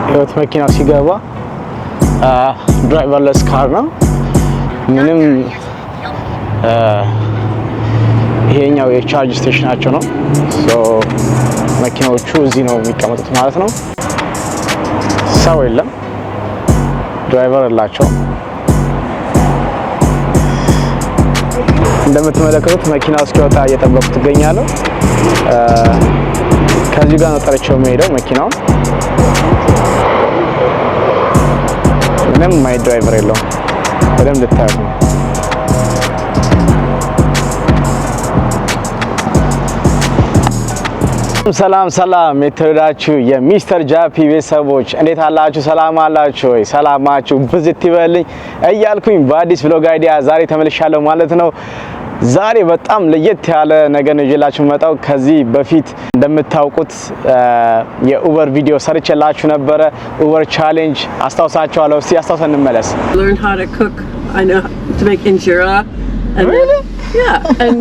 ህይወት መኪናው ሲገባ ድራይቨርለስ ካር ነው። ምንም ይሄኛው የቻርጅ ስቴሽናቸው ነው። ሶ መኪናዎቹ እዚህ ነው የሚቀመጡት ማለት ነው። ሰው የለም፣ ድራይቨር የላቸው። እንደምትመለከቱት መኪናው እስኪወጣ እየጠበቁት ይገኛለሁ። ከዚህ ጋር ነው ጠርቼው የሚሄደው መኪናው። ምንም ማይ ድራይቨር የለውም። በደንብ ልታዩት ነው። ሰላም የተወደዳችሁ የሚስተር ጃፒ ቤተሰቦች እንዴት አላችሁ? ሰላም አላችሁ ወይ? ሰላማችሁ ብዝት ይበልኝ እያልኩኝ በአዲስ ቭሎግ አይዲያ ዛሬ ተመልሻለሁ ማለት ነው። ዛሬ በጣም ለየት ያለ ነገር ነው ይዤላችሁ መጣው። ከዚህ በፊት እንደምታውቁት የኡበር ቪዲዮ ሰርቼላችሁ ነበረ። ኡበር ቻሌንጅ aስታውሳችኋለሁ። እስቲ አስታውሰን እንመለስ። Learn how to cook. I know to make injera. And really? Yeah. And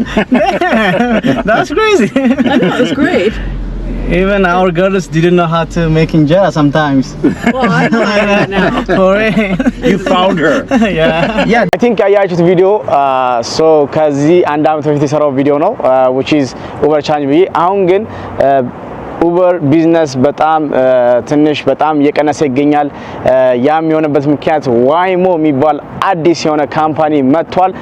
that's crazy. I know, it's great. Even our girls didn't know how to make injera sometimes. Well, I know that now. You found her. Yeah. I think ያያችሁት ቪዲዮ ከዚህ አንድ አመት በፊት የሰራው ቪዲዮ ነው which is Uber challenge ብዬ። አሁን ግን ኡበር ቢዝነስ በጣም ትንሽ በጣም እየቀነሰ ይገኛል። ያም የሆነበት ምክንያት ዋይሞ የሚባል አዲስ የሆነ ካምፓኒ መጥቷል።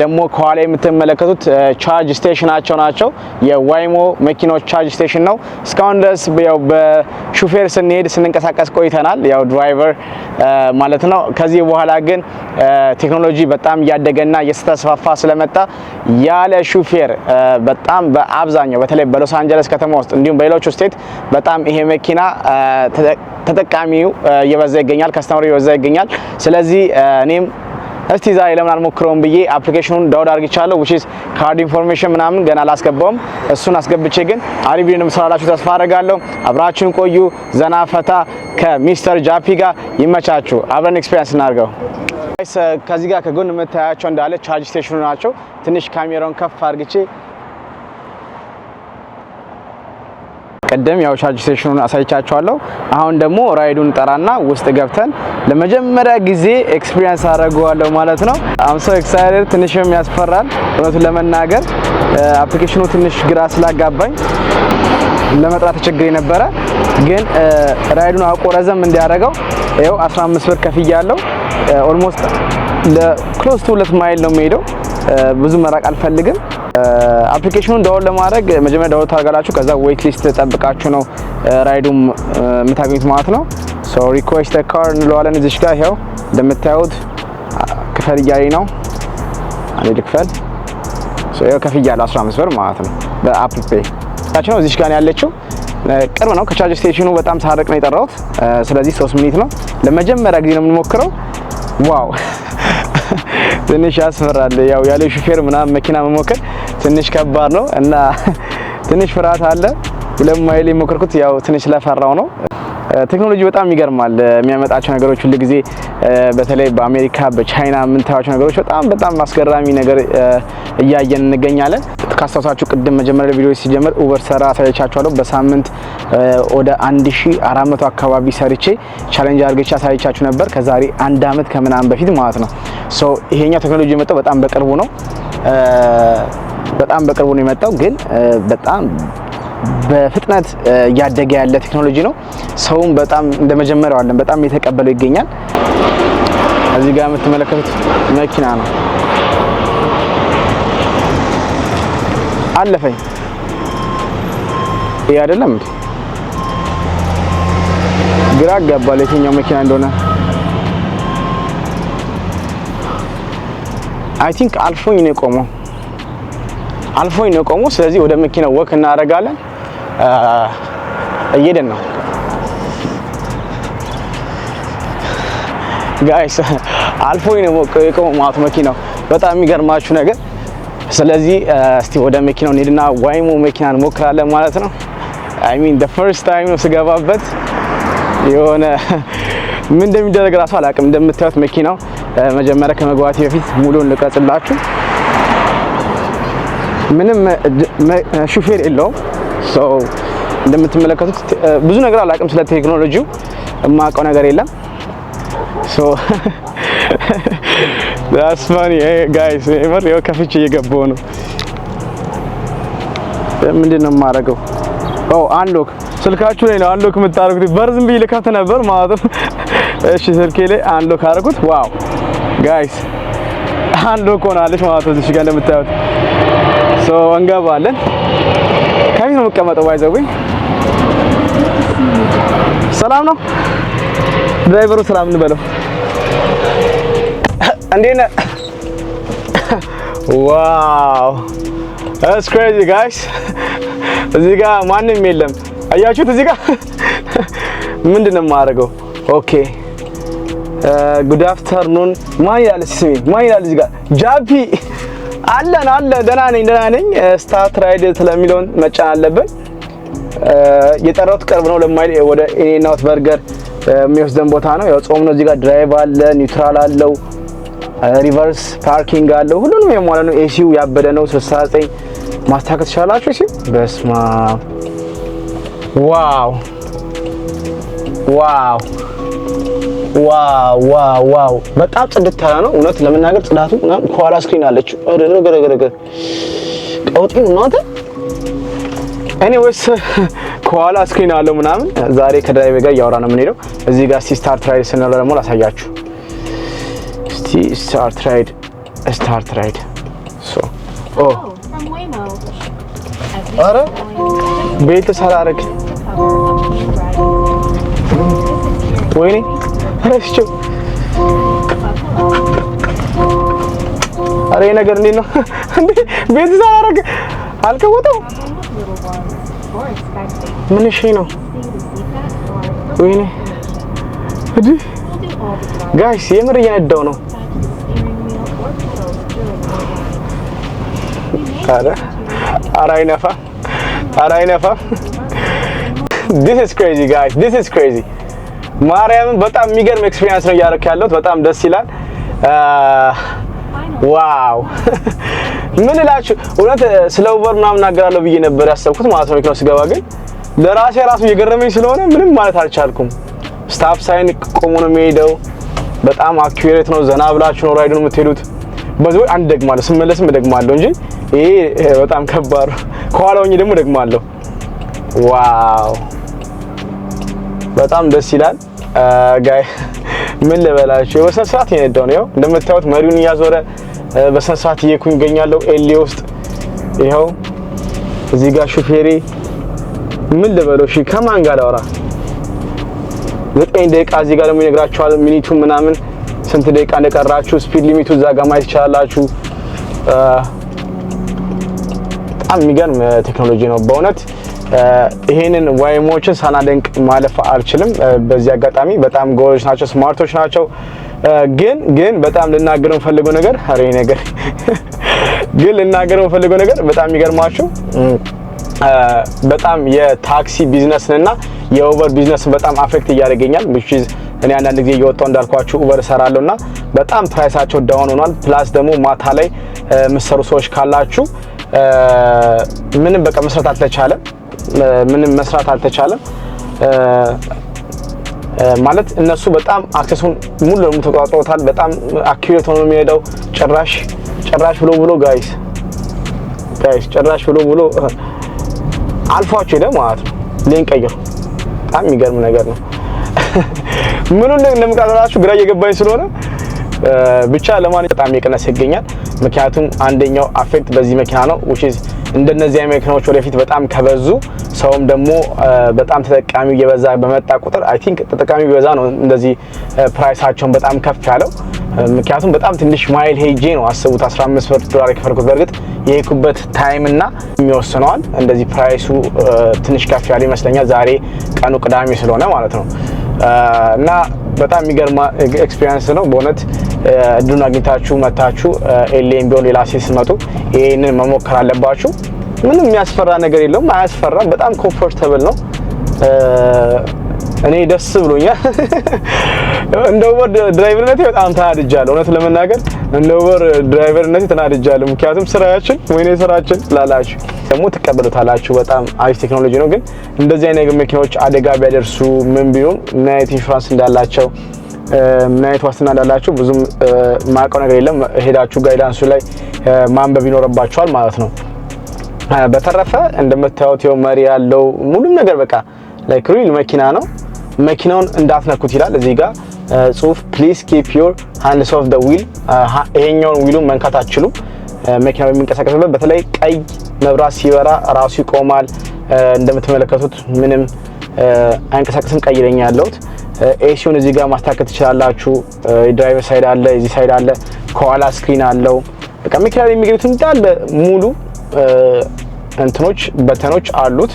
ደግሞ ከኋላ የምትመለከቱት ቻርጅ ስቴሽናቸው ናቸው። የዋይሞ መኪኖች ቻርጅ ስቴሽን ነው። እስካሁን ድረስ ያው በሹፌር ስንንቀሳቀስ ቆይተናል፣ ያው ድራይቨር ማለት ነው። ከዚህ በኋላ ግን ቴክኖሎጂ በጣም እያደገና እየተስፋፋ ስለመጣ ያለ ሹፌር በጣም በአብዛኛው በተለይ በሎስ አንጀለስ ከተማ ውስጥ እንዲሁም በሌሎች ስቴት በጣም ይሄ መኪና ተጠቃሚው እየበዛ ይገኛል፣ ከስተመሩ እየበዛ ይገኛል። ስለዚህ እኔም እስቲ ዛሬ ለምን አልሞክረውም ብዬ አፕሊኬሽኑን ዳውንሎድ አድርጌቻለሁ። which is ካርድ ኢንፎርሜሽን ምናምን ገና አላስገባውም። እሱን አስገብቼ ግን አሪፍ ቪዲዮ እንደምሰራላችሁ ተስፋ አደርጋለሁ። አብራችሁን ቆዩ። ዘና ፈታ ከሚስተር ጃፒ ጋር ይመቻችሁ። አብረን ኤክስፒሪየንስ እናድርገው። ከዚህ ጋር ከጎን የምታያቸው እንዳለ ቻርጅ ስቴሽኑ ናቸው። ትንሽ ካሜራውን ከፍ አድርጌ ቀደም ያው ቻርጅ ስቴሽኑን አሳይቻችኋለሁ። አሁን ደግሞ ራይዱን ጠራና ውስጥ ገብተን ለመጀመሪያ ጊዜ ኤክስፒሪየንስ አደርገዋለሁ ማለት ነው። I'm so excited። ትንሽም ያስፈራል እውነቱን ለመናገር። አፕሊኬሽኑ ትንሽ ግራ ስላጋባኝ ለመጥራት ተቸግሬ ነበረ። ግን ራይዱን አቆረዘም እንዲያደርገው ይኸው 15 ብር ከፍያለሁ። ኦልሞስት ለክሎዝ ቱ 2 ማይል ነው የሚሄደው። ብዙ መራቅ አልፈልግም። አፕሊኬሽኑን ዳውንሎድ ለማድረግ መጀመሪያ ዳውንሎድ ታደርጋላችሁ። ከዛ ዌት ሊስት ተጠብቃችሁ ነው ራይዱም የምታገኙት ማለት ነው። ሶ ሪኩዌስት ካር እንለዋለን። እዚህ ጋር ይሄው እንደምታዩት ክፈል እያለኝ ነው። አንዴ ልክፈል። ሶ ይሄው ከፍያለሁ 15 ብር ማለት ነው በአፕል ፔይ። ታች ነው እዚህ ጋር ያለችው። ቅርብ ነው ከቻርጅ ስቴሽኑ በጣም ሳርቅ ነው የጠራሁት። ስለዚህ 3 ሚኒት ነው። ለመጀመሪያ ጊዜ ነው የምንሞክረው። ዋው ትንሽ ያስፈራል። ያው ያለ ሹፌር ምናምን መኪና መሞከር ትንሽ ከባድ ነው እና ትንሽ ፍርሃት አለ። 2 ማይል የሞከርኩት ያው ትንሽ ስለፈራው ነው። ቴክኖሎጂ በጣም ይገርማል። የሚያመጣቸው ነገሮች ሁሉ ጊዜ በተለይ በአሜሪካ በቻይና የምንታያቸው ነገሮች በጣም አስገራሚ ነገር እያየን እንገኛለን። ካስታውሳችሁ ቅድም መጀመሪያ ቪዲዮ ሲጀምር ኡበር ሰራ አሳይቻችኋለሁ። በሳምንት ወደ 1400 አካባቢ ሰርቼ ቻሌንጅ አድርጌ አሳይቻችሁ ነበር ከዛሬ 1 አመት ከምናምን በፊት ማለት ነው። ሶ ይሄኛው ቴክኖሎጂ የመጣው በጣም በቅርቡ ነው። የመጣው ግን በጣም በፍጥነት ያደገ ያለ ቴክኖሎጂ ነው። ሰውም በጣም እንደመጀመሪያው አለን በጣም እየተቀበለው ይገኛል። እዚህ ጋር የምትመለከቱት መኪና ነው። አለፈኝ። ይሄ አይደለም እንዴ? ግራ ገባል የትኛው መኪና እንደሆነ። አይ ቲንክ አልፎኝ ነው የቆመው። ስለዚህ ወደ መኪናው ወክ እናደርጋለን። እየሄድን ነው ጋይስ። አልፎኝ ነው የቆመው ማለት መኪናው። በጣም የሚገርማችሁ ነገር። ስለዚህ እስቲ ወደ መኪናው እንሄድና ዋይሞ መኪናን ሞክራለን ማለት ነው። አይ ሚን the first time ነው ስገባበት የሆነ ምን እንደሚደረግ ራሱ አላውቅም። እንደምታዩት መኪናው መጀመሪያ ከመግባቴ በፊት ሙሉን ልቀርጽላችሁ። ምንም ሹፌር የለውም። ሶ እንደምትመለከቱት ብዙ ነገር አላውቅም ስለ ቴክኖሎጂው የማውቀው ነገር የለም። ሶ that's funny guys እመር ያው ከፍቼ እየገባሁ ነው። ምንድነው የማደርገው? አንሎክ ስልካችሁ ላይ ነው አንሎክ የምታደርጉት። በር ዝም ብዬ ልከፍት ነበር ማለት ነው። እሺ ስልኬ ላይ አንሎክ አደረኩት። ዋው ጋይስ አንሎክ ሆናለች ማለት ነው። እዚህ ጋር እንደምታዩት ሶ እንገባለን። ከፊት ነው የምቀመጠው። ባይዘው ሰላም ነው ድራይቨሩ፣ ሰላም እንበለው። እንዴት ነህ? ዋው that's crazy guys። እዚህ ጋር ማንም የለም አያችሁት? እዚህ ጋር ምንድነው የማደርገው? ኦኬ ጉድ አፍተርኑን ማን ይላል? ስሚ ማን ይላል? እዚህ ጋር ጃፒ አለን ደህና ነኝ። ስታርት ራይድ ስለሚለውን መጫን አለብን። የጠራሁት ቅርብ ነው ለማይል ወደ ኢኔናውት በርገር የሚወስደን ቦታ ነው። ያው ጾም ነው። እዚህ ጋር ድራይቭ አለ፣ ኒውትራል አለው፣ ሪቨርስ ፓርኪንግ አለው። ሁሉንም የሟላ ነው። ኤሲው ያበደ ነው። 69 ማስተካከል ትችላላችሁ። እሺ በስማ ዋው ዋው ዋው ዋው ዋው በጣም ጽድት ያለ ነው። እውነት ለመናገር ጽዳቱ ከኋላ ስክሪን አለችው። ረገረገረገ ቀውጢ ነው እናንተ። ኤኒዌይስ ከኋላ ስክሪን አለው ምናምን። ዛሬ ከድራይቨር ጋር እያወራ ነው የምንሄደው። እዚህ ጋር ስታርት ራይድ ስንለው ደግሞ ላሳያችሁ። እስቲ ስታርት ራይድ ሶ አረ ቤት ሳላረግ ወይኔ ረስቸው። አረ ነገር እንዴት ነው እንዴ? ቤት ሳላረግ አልከወጣው። ምን እሺ ነው? ወይኔ እዲ ጋይስ የምር እየነዳው ነው። አረ አይነፋ። this is crazy guys, this is crazy። ማርያምን በጣም የሚገርም ኤክስፒሪየንስ ነው እያደረክ ያለሁት። በጣም ደስ ይላል። ዋው ምን እላችሁ እውነት ስለ ኡበር ምናምን እናገራለሁ ብዬ ነበር ያሰብኩት ማለት ነው። መኪናው ስገባ ግን ለራሴ ራሱ እየገረመኝ ስለሆነ ምንም ማለት አልቻልኩም። ስታፕ ሳይን ቆሞ ነው የሚሄደው። በጣም አኩሬት ነው። ዘና ብላችሁ ነው ራይዱን የምትሄዱት። በዚህ አንድ ደግማለሁ፣ ስመለስም ደግማለሁ እንጂ ይሄ በጣም ከባድ ነው። ከኋላው ደግሞ ደግማለሁ። ዋው በጣም ደስ ይላል። ጋይ ምን ልበላችሁ በስነ ስርዓት እየነዳሁ ነው። እንደምታዩት መሪውን እያዞረ በስነ ስርዓት እየኩኝ እገኛለሁ። ኤሌ ውስጥ ይኸው እዚህ ጋር ሹፌሬ ምን ልበለው? እሺ ከማን ጋር ላወራ? 9 ደቂቃ እዚህ ጋር ደግሞ ይነግራችኋል ሚኒቱ ምናምን ስንት ደቂቃ እንደቀራችሁ። ስፒድ ሊሚቱ እዛ ጋር ማየት ይችላላችሁ። በጣም የሚገርም ቴክኖሎጂ ነው በእውነት። ይሄንን ዋይሞችን ሳናደንቅ ማለፍ አልችልም። በዚህ አጋጣሚ በጣም ጎበዞች ናቸው፣ ስማርቶች ናቸው። ግን በጣም ልናገረው ፈልገው ነገር ልናገረው ነገር በጣም የሚገርማችሁ በጣም የታክሲ ቢዝነስንና የኡበር ቢዝነስን በጣም አፌክት እያደረገኛል። እኔ አንዳንድ ጊዜ እየወጣሁ እንዳልኳችሁ ኡበር እሰራለሁና በጣም ፕራይሳቸው ዳውን ሆኗል። ፕላስ ደግሞ ማታ ላይ የምትሰሩ ሰዎች ካላችሁ ምንም በቃ መስራት አልተቻለም። ማለት እነሱ በጣም አክሰሱን ሙሉ ለሙሉ ተቆጣጥረውታል። በጣም አኩሬት ሆኖ የሚሄደው ጭራሽ ብሎ ጋይስ ጭራሽ ብሎ አልፏቸው ሄደ ማለት ነው። ሌን ቀይሩ። በጣም የሚገርም ነገር ነው። ምኑን እንደምቃጠላችሁ ግራ እየገባኝ ስለሆነ ብቻ ለማን በጣም እየቀነሰ ይገኛል። ምክንያቱም አንደኛው አፌክት በዚህ መኪና ነው which is እንደነዚህ አይነት መኪናዎች ወደፊት በጣም ከበዙ ሰውም ደግሞ በጣም ተጠቃሚው እየበዛ በመጣ ቁጥር አይ ቲንክ ተጠቃሚው እየበዛ ነው እንደዚህ ፕራይሳቸውን በጣም ከፍ ያለው። ምክንያቱም በጣም ትንሽ ማይል ሄጄ ነው አስቡት $15 የከፈልኩት። በርግጥ የሄድኩበት ታይም እና የሚወስነዋል እንደዚህ ፕራይሱ ትንሽ ከፍ ያለ ይመስለኛል። ዛሬ ቀኑ ቅዳሜ ስለሆነ ማለት ነው። እና በጣም የሚገርም ኤክስፒሪየንስ ነው በእውነት። እድሉን አግኝታችሁ መታችሁ ኤሌም ቢሆን ሌላ ሲመጡ ይሄንን መሞከር አለባችሁ። ምንም የሚያስፈራ ነገር የለውም፣ አያስፈራም። በጣም ኮምፎርታብል ነው። እኔ ደስ ብሎኛል። እንደ ኡበር ድራይቨርነቴ በጣም ተናድጃለሁ። እውነት ለመናገር እንደ ኡበር ድራይቨርነቴ ተናድጃለሁ። ምክንያቱም ስራችን ወይኔ ስራችን ላላችሁ ደግሞ ትቀበሉታላችሁ። በጣም አሪፍ ቴክኖሎጂ ነው። ግን እንደዚህ አይነት መኪናዎች አደጋ ቢያደርሱ ምን ቢሆን ምን አይነት ኢንሹራንስ እንዳላቸው ምን አይነት ዋስትና እንዳላቸው ብዙም ማውቀው ነገር የለም። ሄዳችሁ ጋይዳንሱ ላይ ማንበብ ይኖርባችኋል ማለት ነው። በተረፈ እንደምታዩት ይኸው መሪ ያለው ሙሉም ነገር በቃ ላይክ ሪል መኪና ነው። መኪናውን እንዳትነኩት ይላል እዚህ ጋር ጽሁፍ ፕሊዝ ኪፕ ዮር ሃንድስ ኦፍ ዘ ዊል። ይሄኛውን ዊሉን መንካት አትችሉም መኪናው የሚንቀሳቀስበት። በተለይ ቀይ መብራት ሲበራ ራሱ ይቆማል። እንደምትመለከቱት ምንም አይንቀሳቀስም። ቀይ ለኛ ያለውት ኤሲውን እዚህ ጋር ማስተካከል ትችላላችሁ። ድራይቨር ሳይድ አለ፣ እዚህ ሳይድ አለ፣ ከኋላ ስክሪን አለው። በቃ መኪና ላይ የሚገኙት እንዳለ ሙሉ እንትኖች በተኖች አሉት።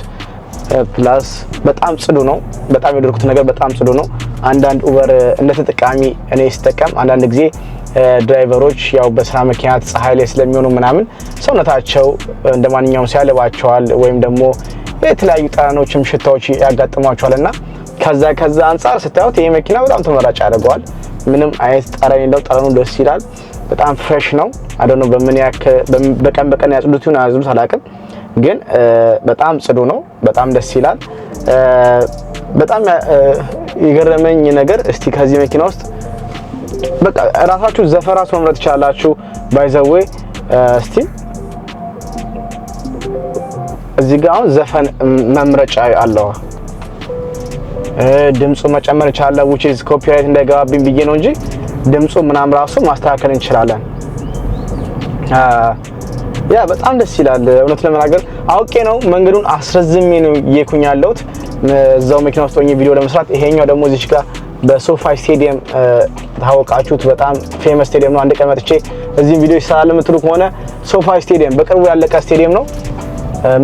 ፕላስ በጣም ጽዱ ነው። በጣም የወደድኩት ነገር በጣም ጽዱ ነው። አንዳንድ ኡበር እንደ ተጠቃሚ እኔ ስጠቀም አንዳንድ ጊዜ ድራይቨሮች ያው በስራ ምክንያት ፀሐይ ላይ ስለሚሆኑ ምናምን ሰውነታቸው እንደማንኛውም ሰው ያለባቸዋል ወይም ደግሞ የተለያዩ ጠረኖችም ሽታዎች ያጋጥሟቸዋልና ከዛ አንፃር ስታዩት ይሄ መኪና በጣም ተመራጭ ያደርገዋል። ምንም አይነት ጠረን የለው። ጠረኑ ደስ ይላል። በጣም ፍሬሽ ነው። አዶኖ በምን ያክል በቀን ያጽዱት ይሁን አያጽዱት አላውቅም፣ ግን በጣም ጽዱ ነው። በጣም ደስ ይላል። በጣም የገረመኝ ነገር እስቲ ከዚህ መኪና ውስጥ በቃ ራሳችሁ ዘፈራስ መምረጥ ትችላላችሁ። ባይ ዘ ዌይ እስቲ እዚህ ጋር አሁን ዘፈን መምረጫ አለው። ድምፁ መጨመር ይቻላል። which is copyright እንዳይገባብኝ ብዬ ነው እንጂ ድምፁ ምናምን ራሱ ማስተካከል እንችላለን። ያ በጣም ደስ ይላል። እውነት ለመናገር አውቄ ነው መንገዱን አስረዝሜ ነው እየኩኝ ያለሁት እዛው መኪና ውስጥ ሆኜ ቪዲዮ ለመስራት። ይሄኛው ደግሞ እዚች ጋር በሶፋ ስቴዲየም ታወቃችሁት በጣም ፌመስ ስቴዲየም ነው። አንድ ቀን መጥቼ እዚህም ቪዲዮ ይሰራል የምትሉ ከሆነ ሶፋ ስቴዲየም በቅርቡ ያለቀ ስቴዲየም ነው።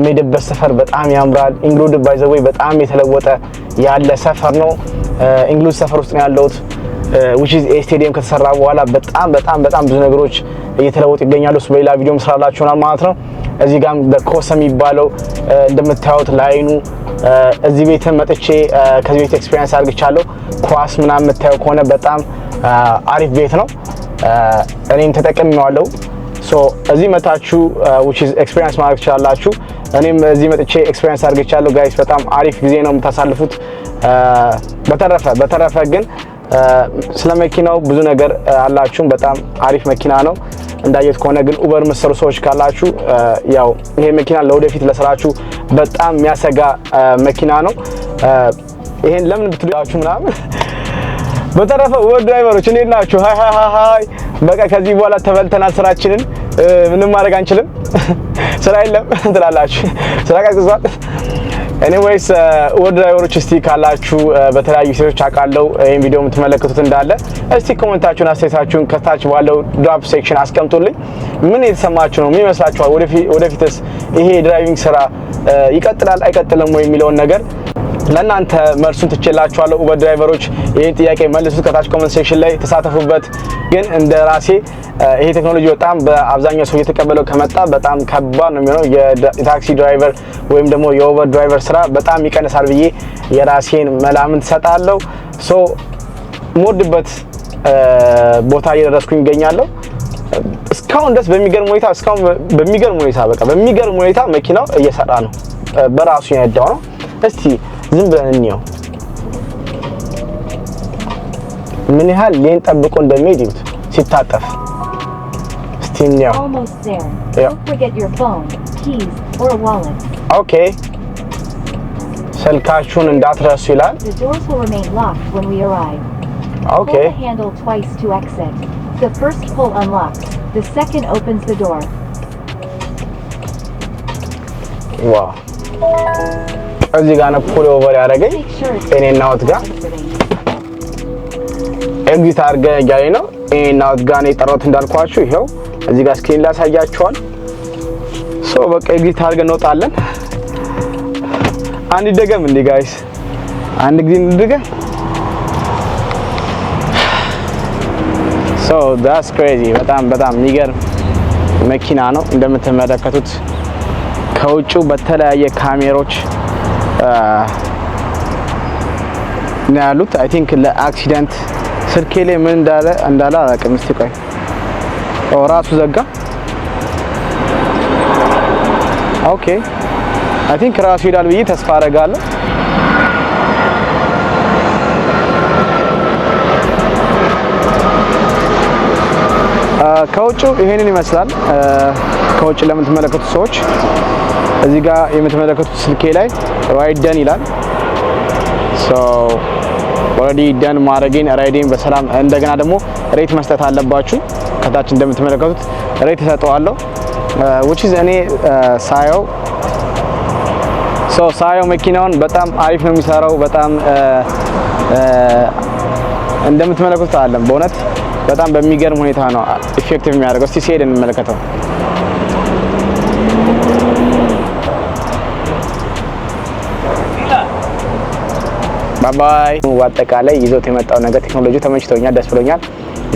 ሜድበት ሰፈር በጣም ያምራል። ኢንግሉድ ባይ ዘ ዌይ በጣም የተለወጠ ያለ ሰፈር ነው። ኢንግሉድ ሰፈር ውስጥ ነው ያለሁት። which is ስቴዲየም ከተሰራ በኋላ በጣም ብዙ ነገሮች እየተለወጡ ይገኛሉ። እሱ በሌላ ቪዲዮም ስራላችሁናል ማለት ነው። እዚህ ጋር በኮሰ የሚባለው እንደምታዩት ላይኑ እዚህ ቤት መጥቼ ከዚህ ቤት ኤክስፒሪየንስ አድርግቻለሁ። ኳስ ምናምን የምታየው ከሆነ በጣም አሪፍ ቤት ነው። እኔም ተጠቅሜዋለሁ። ሶ እዚህ መታችሁ which is ኤክስፒሪየንስ ማድረግ ትችላላችሁ። እኔም እዚህ መጥቼ ኤክስፒሪየንስ አድርግቻለሁ። ጋይስ በጣም አሪፍ ጊዜ ነው የምታሳልፉት። በተረፈ ግን ስለ መኪናው ብዙ ነገር አላችሁ። በጣም አሪፍ መኪና ነው። እንዳየት ከሆነ ግን ኡበር መሰሩ ሰዎች ካላችሁ ያው ይሄ መኪና ለወደፊት ለስራችሁ በጣም የሚያሰጋ መኪና ነው። ይሄን ለምን ብትሉአችሁ ምናምን። በተረፈ ኡበር ድራይቨሮች እንዴት ናችሁ? ሃይ በቃ ከዚህ በኋላ ተበልተናል። ስራችንን ምንም ማድረግ አንችልም። ስራ የለም ትላላችሁ። ስራ ቀዝቅዟል። ኤኒዌይስ ኡበር ድራይቨሮች እስቲ ካላችሁ በተለያዩ ሴቶች አቃለው ይሄን ቪዲዮ የምትመለከቱት እንዳለ እስቲ ኮሜንታችሁን አስተያየታችሁን ከታች ባለው ድራፕ ሴክሽን አስቀምጡልኝ። ምን የተሰማችሁ ነው? ምን ይመስላችኋል? ወደፊትስ ይሄ ድራይቪንግ ስራ ይቀጥላል አይቀጥልም ወይ የሚለውን ነገር ለእናንተ መልሱን ትችላችኋለሁ። ኡበር ድራይቨሮች ይሄን ጥያቄ መልሱት ከታች ኮሜንት ሴክሽን ላይ ተሳተፉበት። ግን እንደ ራሴ ይሄ ቴክኖሎጂ በጣም በአብዛኛው ሰው እየተቀበለው ከመጣ በጣም ከባድ ነው የሚሆነው። የታክሲ ድራይቨር ወይም ደግሞ የኡበር ድራይቨር ስራ በጣም ይቀንሳል ብዬ የራሴን መላምት ሰጣለሁ። ሶ ሞድበት ቦታ እየደረስኩኝ ይገኛለሁ። እስካሁን ድረስ በሚገርም ሁኔታ መኪናው እየሰራ ነው። በራሱ የነዳው ነው። እስቲ ዝም ብለን እንየው ምን ያህል ሌን ጠብቆ እንደሚሄድ ይሁት ሲታጠፍ። እስቲ እንየው። ኦኬ ስልካችሁን እንዳትረሱ ይላል። ኦኬ ዋው እዚህ ጋር ነው ፑል ኦቨር ያደረገኝ እኔና ወት ጋር ኤግዚት አድርገን እያለኝ ነው። እኔና ወት ጋር ነው የጠራሁት እንዳልኳችሁ። ይሄው እዚህ ጋር ስክሪን ላይ ያሳያችኋል። ሶ በቃ ኤግዚት አድርገን እንወጣለን። አንድ ደገም እንዴ ጋይስ፣ አንድ ጊዜ እንደገም። ሶ that's crazy በጣም የሚገርም መኪና ነው። እንደምትመለከቱት ከውጭው በተለያየ ካሜሮች ነው ያሉት። አይ ቲንክ ለአክሲደንት ስልኬ ላይ ምን እንዳለ አላውቅም። እስቲ ቆይ ራሱ ዘጋ። ኦኬ አይ ቲንክ ራሱ ይላል ብዬ ተስፋ አደርጋለሁ። ከውጭ ይሄንን ይመስላል። ከውጭ ለምትመለከቱት ሰዎች እዚህ ጋር የምትመለከቱት ስልኬ ላይ ራይድ ደን ይላል። ሶ ኦልሬዲ ደን ማድረጌን ራይዴን በሰላም እንደገና ደግሞ ሬት መስጠት አለባችሁ። ከታች እንደምትመለከቱት ሬት ተሰጠዋለሁ which is እኔ ሳየው መኪናውን በጣም አሪፍ ነው የሚሰራው። በጣም እንደምትመለከቱት አለም በእውነት በጣም በሚገርም ሁኔታ ነው ኢፌክቲቭ የሚያደርገው። እስቲ ሲሄድ እንመለከተው። ባይ በአጠቃላይ ይዞት የመጣው ነገር ቴክኖሎጂ ተመችቶኛል፣ ደስ ብሎኛል።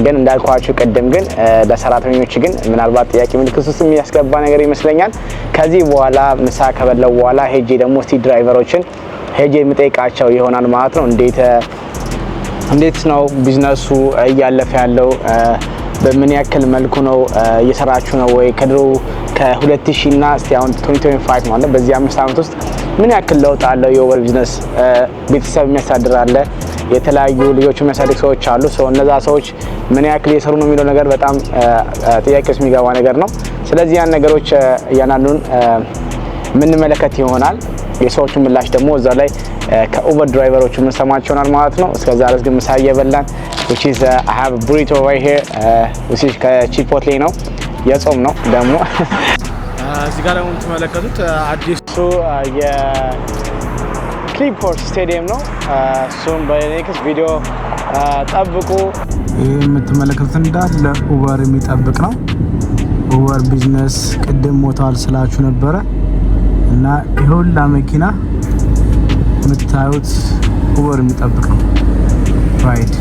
ግን እንዳልኳችሁ ቀደም ግን ለሰራተኞች ግን ምናልባት ጥያቄ ምልክት ውስጥ የሚያስገባ ነገር ይመስለኛል። ከዚህ በኋላ ምሳ ከበላው በኋላ ሄጄ ደግሞ እስቲ ድራይቨሮችን ሄጄ የምጠይቃቸው ይሆናል ማለት ነው። እንዴት ነው ቢዝነሱ እያለፈ ያለው? በምን ያክል መልኩ ነው እየሰራችሁ ነው ወይ? ከድሮ ከ2000 እና እስቲ አሁን 2025 ማለት በዚህ 5 አመት ውስጥ ምን ያክል ለውጥ አለው የኡበር ቢዝነስ? ቤተሰብ የሚያሳድር አለ፣ የተለያዩ ልጆች የሚያሳድግ ሰዎች አሉ። እነዛ ሰዎች ምን ያክል እየሰሩ ነው የሚለው ነገር በጣም ጥያቄ ውስጥ የሚገባ ነገር ነው። ስለዚህ ያን ነገሮች እያንዳንዱን የምንመለከት ይሆናል። የሰዎቹን ምላሽ ደግሞ እዛ ላይ ከኡበር ድራይቨሮቹ የምንሰማቸው ይሆናል ማለት ነው። እስከዛ ድረስ ግን ምሳ እየበላን which is I have a burrito right here which is ከቺፖትሌ ነው፣ የጾም ነው ደግሞ። እዚህ ጋር ደግሞ የምትመለከቱት አዲሱ የክሊፕፖርት ስቴዲየም ነው። እሱም በኔክስት ቪዲዮ ጠብቁ። ይህ የምትመለከቱት እንዳለ ኡበር የሚጠብቅ ነው። ኡበር ቢዝነስ ቅድም ሞታል ስላችሁ ነበረ እና ይሁላ መኪና የምታዩት ኡበር የሚጠብቅ ነው። ራይድ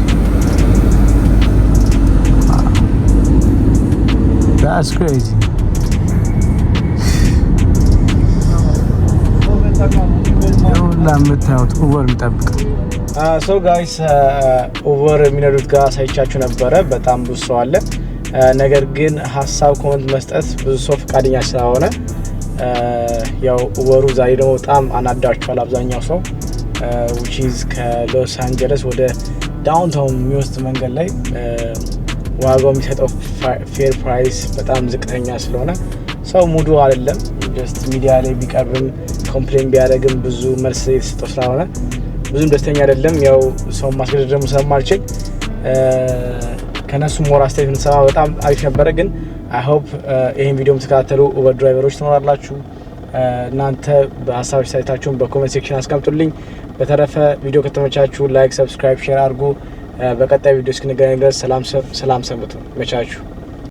that's crazy ይሁላ የምታዩት ኡበር የሚጠብቅ ሶ ጋይስ ኡበር የሚነዱት ጋር ሳይቻችሁ ነበረ። በጣም ብዙ ሰው አለ። ነገር ግን ሀሳብ ኮመንት መስጠት ብዙ ሰው ፈቃደኛ ስለሆነ ያው ኡበሩ ዛሬ ደግሞ በጣም አናዳችኋል አብዛኛው ሰው which is ከሎስ አንጀለስ ወደ ዳውንታውን የሚወስድ መንገድ ላይ ዋጋው የሚሰጠው ፌር ፕራይስ በጣም ዝቅተኛ ስለሆነ ሰው ሙዱ አይደለም። ጀስት ሚዲያ ላይ ቢቀርብም ኮምፕሌን ቢያደርግም ብዙ መልስ የተሰጠው ስለሆነ ብዙም ደስተኛ አይደለም። ያው ሰው ማስገደድ ደግሞ ስለማልችል ከነሱ ሞር አስተያየት እንሰማ በጣም አሪፍ ነበረ። ግን አይ ሆፕ ይሄን ቪዲዮ የምትከታተሉ ኡበር ድራይቨሮች ትኖራላችሁ። እናንተ በሀሳብ ሳይታችሁን በኮሜንት ሴክሽን አስቀምጡልኝ። በተረፈ ቪዲዮ ከተመቻችሁ ላይክ፣ ሰብስክራይብ፣ ሼር አድርጉ። በቀጣይ ቪዲዮ እስክንገናኝ ድረስ ሰላም ሰንብቱ። መቻችሁ።